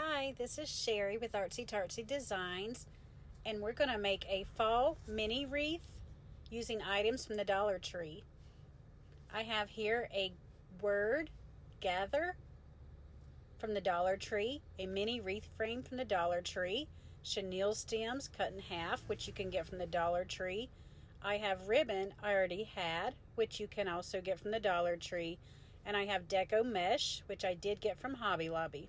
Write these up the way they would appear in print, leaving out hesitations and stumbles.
Hi, this is Sherry with Artsy Tartsy Designs, and we're going to make a fall mini wreath using items from the Dollar Tree. I have here a word gather from the Dollar Tree, a mini wreath frame from the Dollar Tree, chenille stems cut in half, which you can get from the Dollar Tree. I have ribbon I already had, which you can also get from the Dollar Tree, and I have deco mesh, which I did get from Hobby Lobby.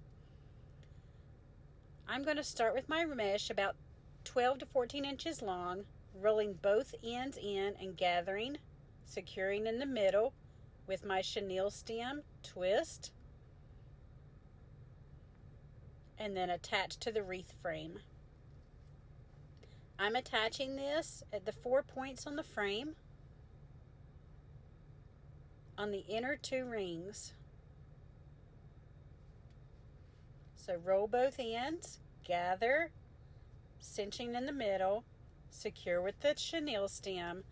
I'm going to start with my mesh about 12 to 14 inches long, rolling both ends in and gathering, securing in the middle with my chenille stem, twist, and then attach to the wreath frame. I'm attaching this at the 4 points on the frame on the inner 2 rings. So roll both ends, gather, cinching in the middle, secure with the chenille stem,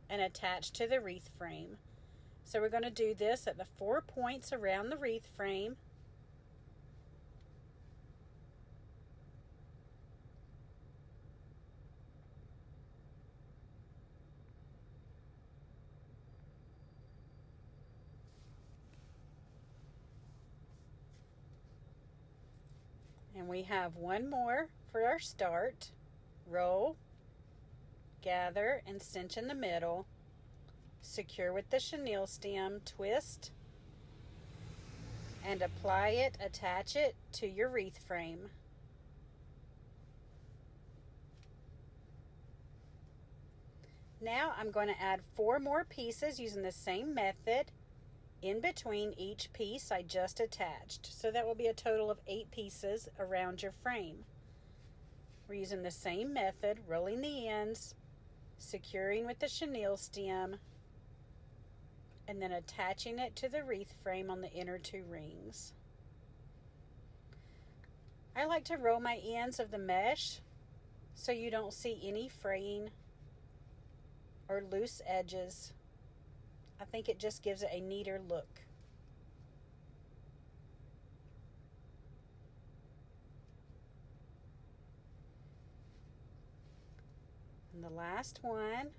and attach to the wreath frame. So we're going to do this at the 4 points around the wreath frame. And we have one more for our start. Roll, gather, and cinch in the middle. Secure with the chenille stem, twist, and apply it, attach it to your wreath frame. Now I'm going to add 4 more pieces using the same method in between each piece I just attached. So that will be a total of 8 pieces around your frame. We're using the same method, rolling the ends, securing with the chenille stem, and then attaching it to the wreath frame on the inner 2 rings. I like to roll my ends of the mesh so you don't see any fraying or loose edges. I think it just gives it a neater look. And the last one.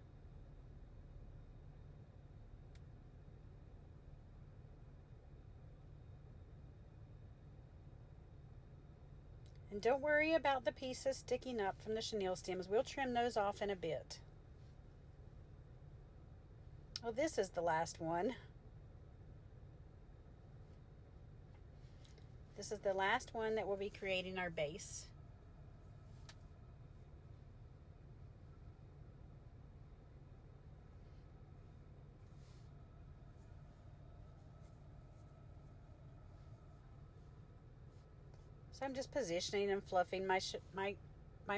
And don't worry about the pieces sticking up from the chenille stems. We'll trim those off in a bit. Oh, this is the last one. This is the last one that we'll be creating our base. So I'm just positioning and fluffing my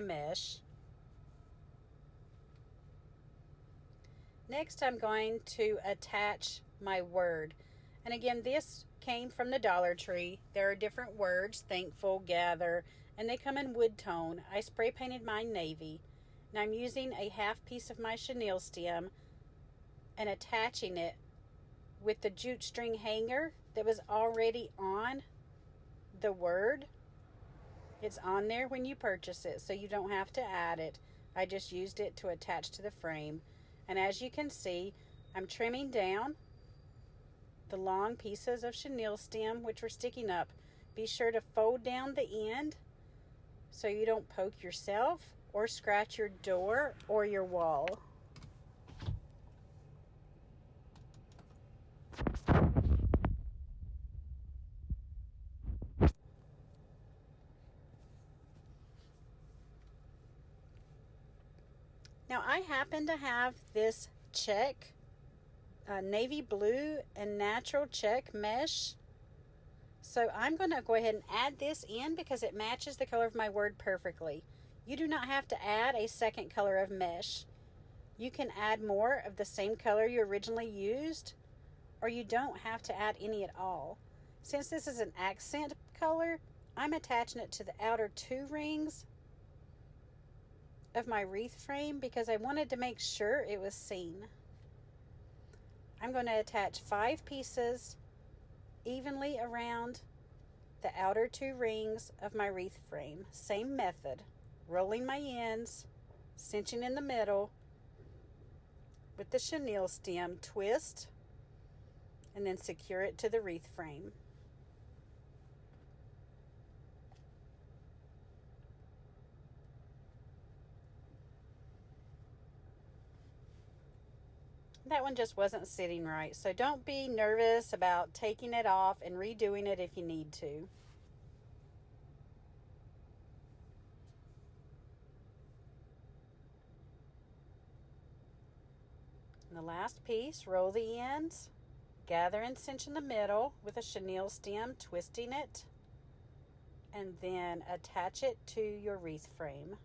mesh. Next, I'm going to attach my word. And again, this came from the Dollar Tree. There are different words, thankful, gather, and they come in wood tone. I spray painted mine navy. Now I'm using a half piece of my chenille stem and attaching it with the jute string hanger that was already on the word. It's on there when you purchase it, so you don't have to add it. I just used it to attach to the frame. And as you can see, I'm trimming down the long pieces of chenille stem which were sticking up. Be sure to fold down the end so you don't poke yourself or scratch your door or your wall. Now I happen to have this check, navy blue and natural check mesh. So I'm going to go ahead and add this in because it matches the color of my word perfectly. You do not have to add a second color of mesh. You can add more of the same color you originally used, or you don't have to add any at all. Since this is an accent color, I'm attaching it to the outer 2 rings of my wreath frame because I wanted to make sure it was seen. I'm going to attach 5 pieces evenly around the outer 2 rings of my wreath frame. Same method, rolling my ends, cinching in the middle with the chenille stem, twist, and then secure it to the wreath frame. That one just wasn't sitting right, so don't be nervous about taking it off and redoing it if you need to. And the last piece, roll the ends, gather and cinch in the middle with a chenille stem, twisting it, and then attach it to your wreath frame.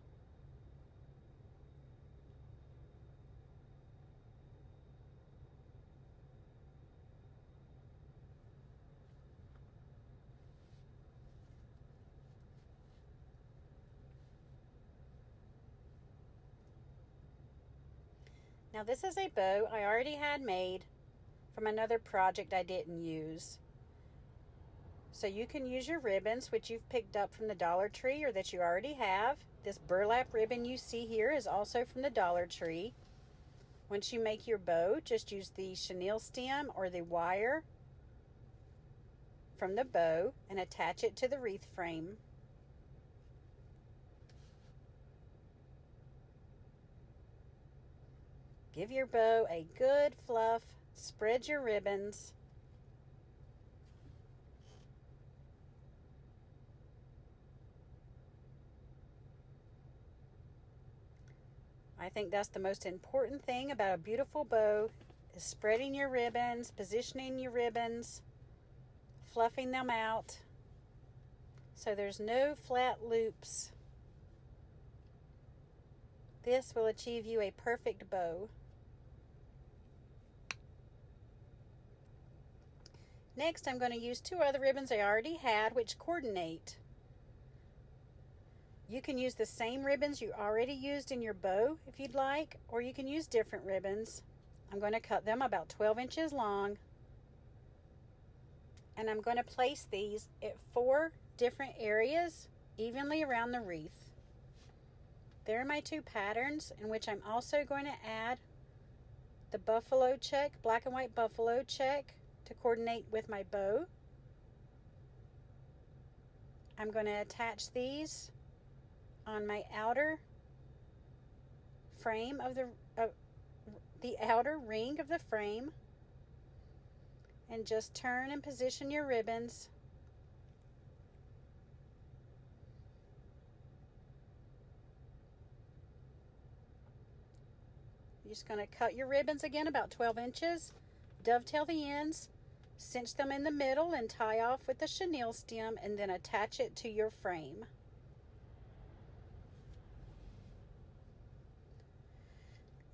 Now this is a bow I already had made from another project I didn't use. So you can use your ribbons, which you've picked up from the Dollar Tree or that you already have. This burlap ribbon you see here is also from the Dollar Tree. Once you make your bow, just use the chenille stem or the wire from the bow and attach it to the wreath frame. Give your bow a good fluff, spread your ribbons, I think that's the most important thing about a beautiful bow is spreading your ribbons, positioning your ribbons, fluffing them out so there's no flat loops. This will achieve you a perfect bow. Next, I'm going to use 2 other ribbons I already had which coordinate. You can use the same ribbons you already used in your bow if you'd like, or you can use different ribbons. I'm going to cut them about 12 inches long, and I'm going to place these at 4 different areas evenly around the wreath. There are my 2 patterns in which I'm also going to add the buffalo check, black and white buffalo check to coordinate with my bow. I'm going to attach these on my outer frame of the outer ring of the frame, and just turn and position your ribbons. You're just going to cut your ribbons again about 12 inches, dovetail the ends, cinch them in the middle and tie off with the chenille stem, and then attach it to your frame.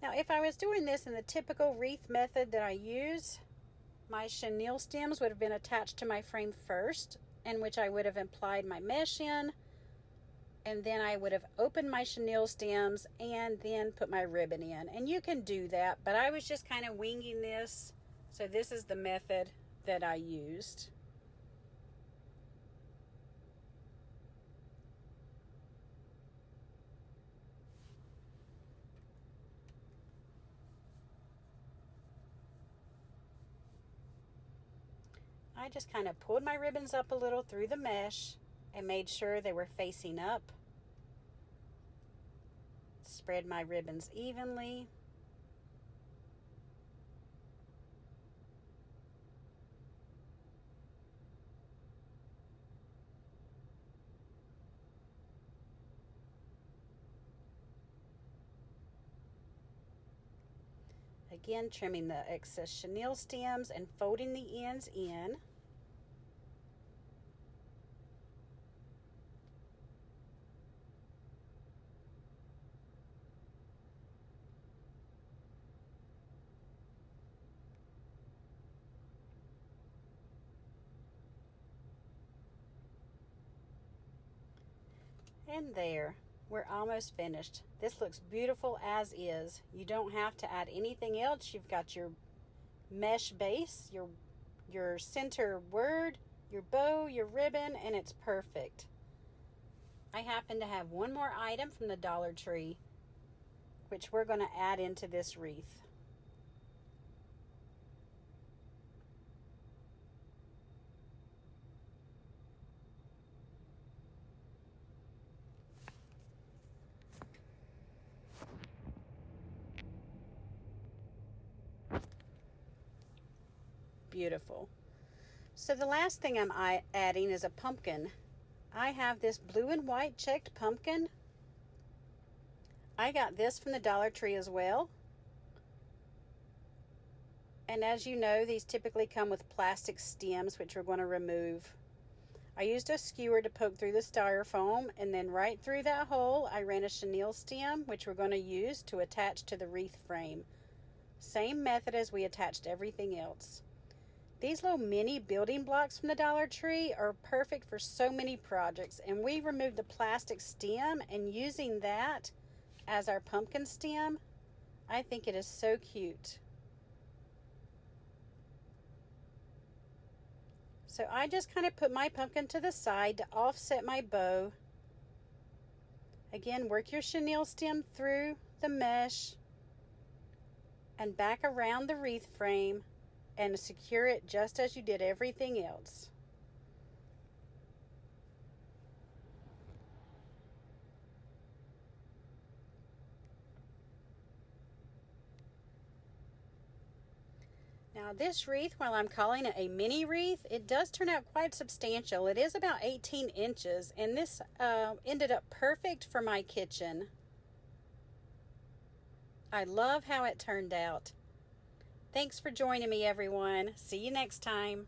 Now, if I was doing this in the typical wreath method that I use, my chenille stems would have been attached to my frame first, in which I would have applied my mesh in, and then I would have opened my chenille stems and then put my ribbon in. And you can do that, but I was just kind of winging this, so this is the method that I used. I just kind of pulled my ribbons up a little through the mesh and made sure they were facing up. Spread my ribbons evenly. Again, trimming the excess chenille stems and folding the ends in. And there, we're almost finished. This looks beautiful as is. You don't have to add anything else. You've got your mesh base, your center word. your bow, your ribbon, and it's perfect. I happen to have one more item from the Dollar Tree, which we're going to add into this wreath. Beautiful. So the last thing I'm adding is a pumpkin. I have this blue and white checked pumpkin. I got this from the Dollar Tree as well. And as you know, these typically come with plastic stems, which we're going to remove. I used a skewer to poke through the styrofoam, and then right through that hole I ran a chenille stem, which we're going to use to attach to the wreath frame. Same method as we attached everything else. These little mini building blocks from the Dollar Tree are perfect for so many projects, and we removed the plastic stem, and using that as our pumpkin stem, I think it is so cute. So I just kind of put my pumpkin to the side to offset my bow. Again, work your chenille stem through the mesh and back around the wreath frame and secure it just as you did everything else. Now this wreath, while I'm calling it a mini wreath, it does turn out quite substantial. It is about 18 inches, and this ended up perfect for my kitchen. I love how it turned out. Thanks for joining me, everyone. See you next time.